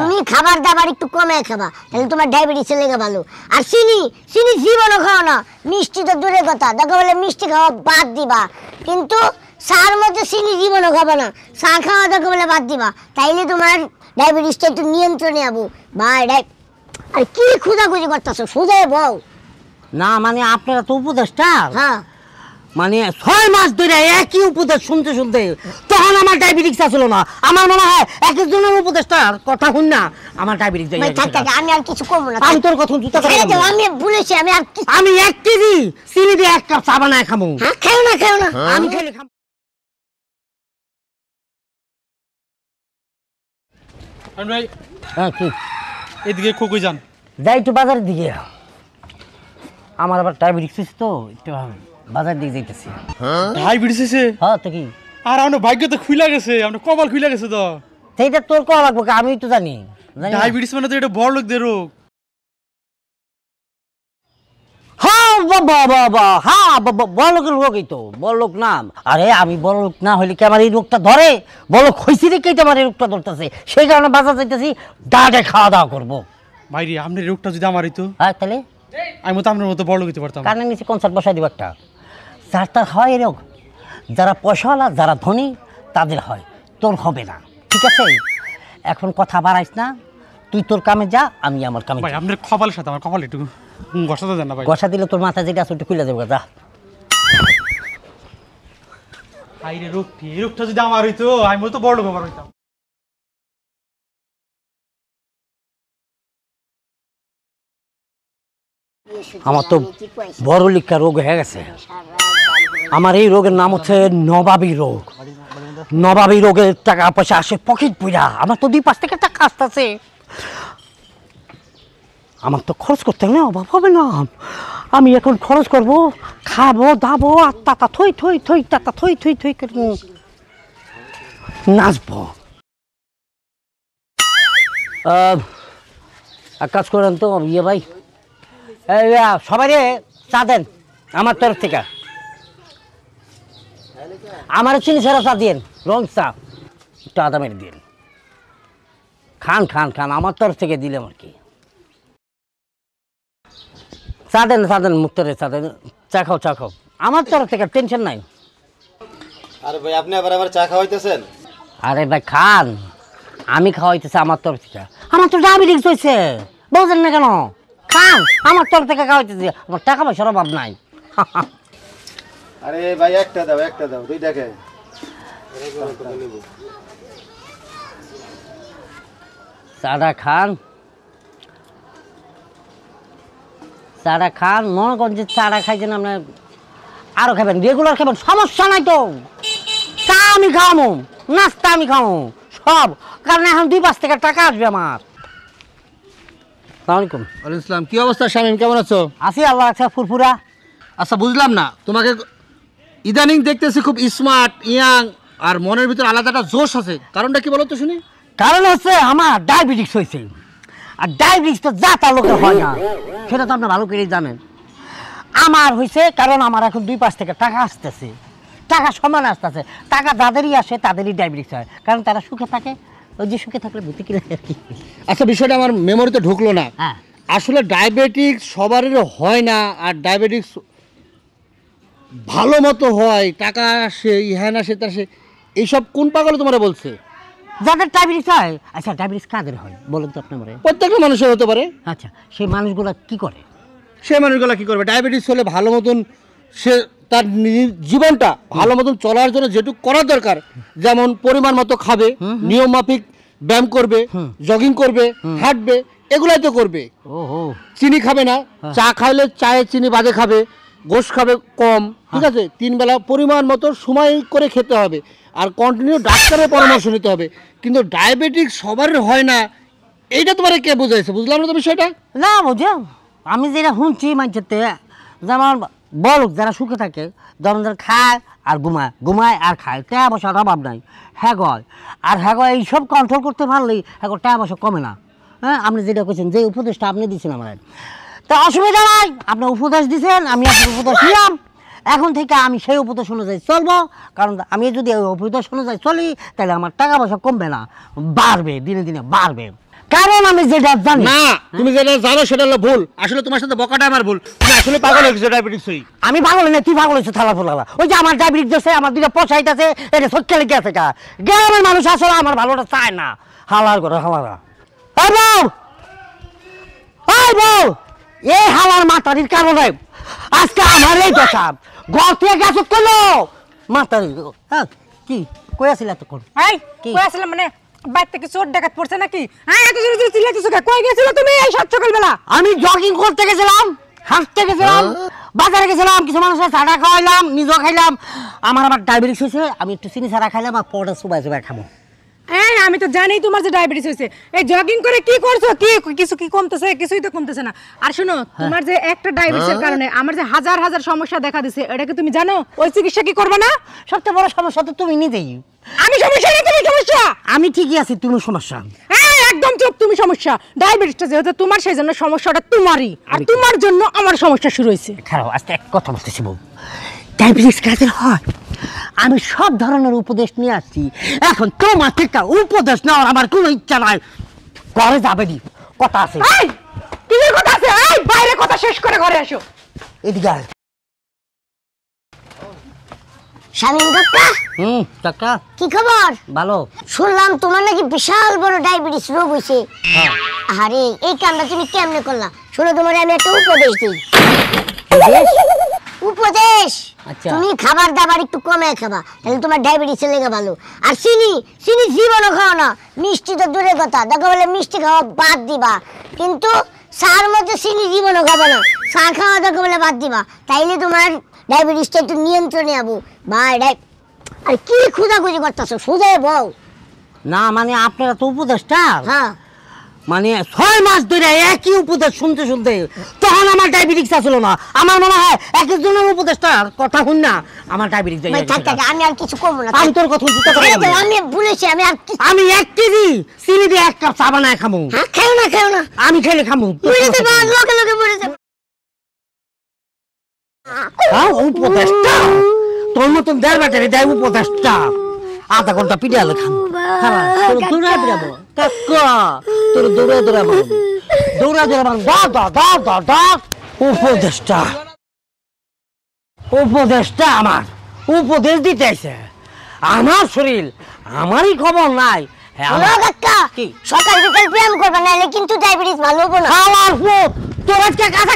তুমি খাবার দাবার একটু কমে খাবা, তাহলে তোমার ডায়াবেটিসের লেগে ভালো। আর চিনি চিনি জীবনও খাও না, মিষ্টি তো দূরের কথা, দেখা বলে মিষ্টি খাওয়া বাদ দিবা, কিন্তু চার মধ্যে চিনি জীবনও খাবা না, চা খাওয়া দেখা বলে বাদ দিবা, তাইলে তোমার ডায়াবেটিসটা একটু নিয়ন্ত্রণে আবু ভাই। আর কি খুঁজাখুঁজি করতেছো, সোজাই বউ। না মানে আপনারা তো উপদেশটা, হ্যাঁ মানে 6 মাস ধরে একই উপদেশ শুনতে শুনতে তখন আমার ডায়াবেটিস আসলো না। আমার মনে হয় এক একজনের উপদেশটার কথা শুন না আমার ডায়াবেটিস যাই। আমি আর কিছু করবো না, আমি তোর কথা জুতা করে আমি বলেছি আমি 1 কেজি চিনি দিয়ে 1 কাপ চা বানায় খামু। হ্যাঁ খেও না আমি খেলে খাবো। ভাই হ্যাঁ কি এদিকে কই যান? যাই একটু বাজারের দিকে, আমার আবার ডায়াবেটিস তো, একটু বাজার দিকে যাইতেছি। ডায়াবেটিস আছে? হ্যাঁ তো কি, আর আমার ভাগ্য তো খুইলা গেছে, আমার কপাল খুইলা গেছে তো। সেইটা তোর কল লাগবো, আমি তো জানি। ডায়াবেটিস মানে তো এটা বড় লোকদের রোগ। হ্যাঁ বাবা বাবা, হ্যাঁ বড় লোকের রোগই তো, বড় লোক না। আরে আমি বড় লোক না হইলে কি আমার এই রোগটা ধরে? বড় লোক হয়েছি দেখেই তো আমার এই রোগটা ধরতেছে, সেই কারণে বাজার যাইতেছি, ডাটে খাওয়া দাওয়া করবো। ভাইরে আপনার রোগটা যদি আমার হইতো, হ্যাঁ তাহলে আমি তো আপনার মতো বড় লোক হইতে পারতাম। কানে নিচে কনসার্ট বসাই দিব একটা। যার তার হয় এই রোগ, যারা পয়সাওয়ালা যারা ধনী তাদের হয়, তোর হবে না, ঠিক আছে? এখন কথা বাড়াইস না, তুই তোর কামে যা, আমি আমার কামে। ভাই আপনার কপালের সাথে আমার কপাল একটু ঘষাতে দেন না ভাই। ঘষা দিলে তোর মাথা যেটা আছে ওটা খুলে যাবে, যা। ভাইরে রোগটি, এই রোগটা যদি আমার হইতো, আমি তো বড় লোক আমার হইতাম। আমার তো বড় লিখা রোগ হয়ে গেছে। আমার এই রোগের নাম হচ্ছে নবাবী রোগ। নবাবী রোগের টাকা পয়সা আসে পকেট পুরা, আমার তো 2-5 থেকে টাকা আসতেছে, আমার তো খরচ করতে না, অভাব হবে না। আমি এখন খরচ করবো, খাবো দাবো, আর টাকা থই থই থই, টাকা থই থই থই করবো, নাচবো। এক কাজ করেন তো ইয়ে ভাই, সবাই চা দেন আমার তরফ থেকে, আমার চিনি ছাড়া চা দিন, রং চা একটু আদা মেরে দিন, খান খান খান, আমার তরফ থেকে দিলাম আর কি। চা দেন মুক্তরে চা দেন, চা খাও চা খাও, আমার তরফ থেকে, টেনশন নাই। আরে ভাই আপনি আবার চা খাওয়াইতেছেন? আরে ভাই খান, আমি খাওয়াইতেছি আমার তরফ থেকে, আমার তো ডায়াবেটিস হয়েছে, বলছেন না কেন? খান, আমার তরফ থেকে খাওয়াইতেছি, আমার টাকা পয়সার অভাব নাই। আরে ভাই একটা দাও তুই দেখে। চাটা খান, চাটা খান, মনে করেন যে চাটা খাইছেন আপনার, আরো খাবেন, রেগুলার খাবেন, সমস্যা নাই তো। চা আমি খাওয়াবো, নাস্তা আমি খাওয়াবো, সব, কারণ এখন 2-5 থেকে টাকা আসবে আমার। আসসালামাইকুম। ওয়ালাইকুম আসসালাম। কি অবস্থা শামিম, কেমন আছো? আছি আল্লাহ আচ্ছা ফুরফুরা। আচ্ছা বুঝলাম না, তোমাকে ইদানিং দেখতেছি খুব স্মার্ট, ইয়াং, আর মনের ভিতর আলাদা একটা জোশ আছে, কারণটা কি বলো তো শুনি? কারণ হচ্ছে আমার ডায়াবেটিস হয়েছে, আর ডায়াবেটিস তো যা তা লোকের হয় না, সেটা তো আপনি ভালো করেই জানেন। আমার হয়েছে কারণ আমার এখন 2-5 থেকে টাকা আসতেছে, টাকা সমান আসতেছে, টাকা যাদেরই আসে তাদেরই ডায়াবেটিস হয়, কারণ তারা সুখে থাকে, ওই যে সুখে থাকলে বুদ্ধি কিনে আর কি। আচ্ছা বিষয়টা আমার মেমোরিতে ঢুকলো না। হ্যাঁ আসলে ডায়াবেটিস সবারই হয় না, আর ডায়াবেটিস ভালো মতো হয়, টাকা আসে, হ্যাঁ না সেটা আসে, এইসব কোন পাগলে তোমার বলছে? যাদের ডায়াবেটিস হয়। আচ্ছা ডায়াবেটিস কাদের হয় বলুন তো আপনি আমারে? প্রত্যেকটা মানুষের হতে পারে। আচ্ছা সেই মানুষগুলো কি করে? সে মানুষগুলো কি করবে? ডায়াবেটিস হলে ভালো মতন সে তার জীবনটা ভালো মতন চলার জন্য যেটুকু করার দরকার, যেমন পরিমাণ মতো খাবে, নিয়ম মাফিক ব্যায়াম করবে, জগিং করবে, হাঁটবে, এগুলাই তো করবে। ওহো, চিনি খাবে না, চা খাইলে চায়ে চিনি বাদে খাবে, গোশ খাবে কম, ঠিক আছে? 3 বেলা পরিমাণ মতো সময় করে খেতে হবে, আর কন্টিনিউ ডাক্তারের পরামর্শ নিতে হবে। কিন্তু ডায়াবেটিস সবার হয় না, এইটা তোমার কে বোঝাইছে? বুঝলাম না তো বিষয়টা। না বুঝো, আমি যেটা শুনছি মানুষের, যেমন বল যারা সুখে থাকে, যেমন যারা খায় আর ঘুমায় আর খায়, টাকা পয়সার অভাব নাই, হ্যাঁ গয়, আর হ্যাঁ গয় এইসব কন্ট্রোল করতে পারলেই হ্যাঁ টাকা পয়সা কমে না। হ্যাঁ আপনি যেটা করছেন, যে উপদেশটা আপনি দিচ্ছেন আমার, তা অসুবিধা নাই, আপনি উপদেশ দিচ্ছেন, আমি আপনার উপদেশ নিলাম, এখন থেকে আমি সেই উপদেশ অনুযায়ী চলবো, কারণ আমি যদি ওই উপদেশ অনুযায়ী চলি তাহলে আমার টাকা পয়সা কমবে না, বাড়বে, দিনে দিনে বাড়বে। কারণ আমি যেটা জানি না তুমি যেটা জানো সেটা হলো ভুল, আসলে তোমার সাথে বকাটা আমার ভুল, তুমি আসলে পাগল হয়ে গেছো ডায়াবেটিস হই। আমি পাগল না, তুই পাগল হয়েছে থালা ফোলা। ওই যে আমার ডায়াবেটিস আছে, আমার দুটো পচাইতেছে, এটা সত্যি লেগে আছে। গ্রামের মানুষ আসলে আমার ভালোটা চায় না। হালার করে হালারা এই বউ, এই বউ, এই হালার মাতারির কারণে আজকে আমার এই দশা। ঘর থেকে গেছো কেন মাতারি? হ্যাঁ কি কই আসিল এতক্ষণ? এই কি? কই আসলে মানে বাইরে থেকে চোর ডাকাত পড়ছে নাকি? হ্যাঁ এত জোরে জোরে চিল্লাইতেছো কে? কই গেছিল তুমি এই সাত সকালবেলা? আমি জগিং করতে গেছিলাম, হাঁটতে গেছিলাম, বাজারে গেছিলাম, কিছু মানুষের চাটা খাওয়াইলাম, নিজেও খাইলাম। আমার ডায়াবেটিস হয়েছে, আমি একটু চিনি ছাড়া খাইলাম আর পরে সুবাই সুবাই খাবো। এই আমি তো জানি তোমার যে ডায়াবেটিস হয়েছে। এই জগিং করে কি করছো? কি কিছু কি কমতেছে? কিছুই তো কমতেছে না। আর শোনো, তোমার যে একটা ডায়াবেটিসের কারণে আমার যে হাজার হাজার সমস্যা দেখা দিছে, এটা কি তুমি জানো? ওই চিকিৎসা কি করবে না? সবচেয়ে বড় সমস্যা তো তুমি নিজেই। আমি সমস্যা না, তুমি সমস্যা। আমি ঠিকই আছি, তুমি সমস্যা। হ্যাঁ একদম চুপ, তুমি সমস্যা। ডায়াবেটিসটা যেহেতু তোমার, সেই জন্য সমস্যাটা তোমারই, আর তোমার জন্য আমার সমস্যা শুরু হয়েছে। খারাপ আজকে এক কথা বলতেছি বউ, ডায়াবেটিস কাজের হয়। আমি সব ধরনের উপদেশ নিয়ে আসছি, এখন তোমার থেকে উপদেশ নেওয়ার আমার কোনো ইচ্ছা নাই। ঘরে যাবে নি, কথা আছে। এই কিসের কথা আছে? এই বাইরে কথা শেষ করে ঘরে আসো। এদিকে আয়। শামিম কাকা, কাকা কি খবর? ভালো। শুনলাম তোমার নাকি বিশাল বড় ডায়াবেটিস রোগ হয়েছে। আরে এই কামটা তুমি কেমনে করলা? শোনো, তোমার আমি একটা উপদেশ দিই। উপদেশ, আচ্ছা। তুমি খাবার দাবার একটু কমে খাবা, তাহলে তোমার ডায়াবেটিস লেগে ভালো। আর চিনি চিনি জীবনও খাও না, মিষ্টি তো দূরের কথা, দেখা বলে মিষ্টি খাওয়া বাদ দিবা। কিন্তু চার মধ্যে চিনি জীবনও খাবে না, চা খাওয়া দেখা বলে বাদ দিবা, তাইলে তোমার ডায়াবেটিসটা একটু নিয়ন্ত্রণে আবু ভাই। আর কি খুঁজাখুঁজি করতেছো? সোজাই বউ। না মানে আপনারা তো উপদেশটা, হ্যাঁ, মানে 6 মাস ধরে একই উপদেশ শুনতে শুনতে তখন আমার ডায়াবেটিস আসলো না। আমার মনে হয় এক একজনের উপদেশটার কথা শুন না আমার ডায়াবেটিস যাই। ভাই থাক থাক, আমি আর কিছু করবো না। আমি তোর কথা বুঝতে পারি না। আমি বলেছি, আমি আর আমি 1 কেজি চিনি দিয়ে 1 কাপ চা বানায় খাবো। হ্যাঁ, খেও না খেও না, আমি খেলে খাবো। মরে যাবে, আর লোকে লোকে মরে যাবে। উপদেশটা তোর মতন দেড় ব্যাটারি দেয় উপদেশটা। আধা ঘন্টা পিড়ালে খাবো। দৌড়া পিড়াবো কাকা, তোর দৌড়ে দৌড়াবো, দৌড়া দৌড়াবো। উপদেশটা উপদেশটা আমার উপদেশ দিতে আইছে। আমার শরীর আমারই খবর নাই। হলো কাকা, কি? সকাল বিকাল ব্যায়াম করবে, নাহলে কিন্তু ডায়াবেটিস ভালো হবো না। খাওয়ার পর তোর আজকে কাঁচা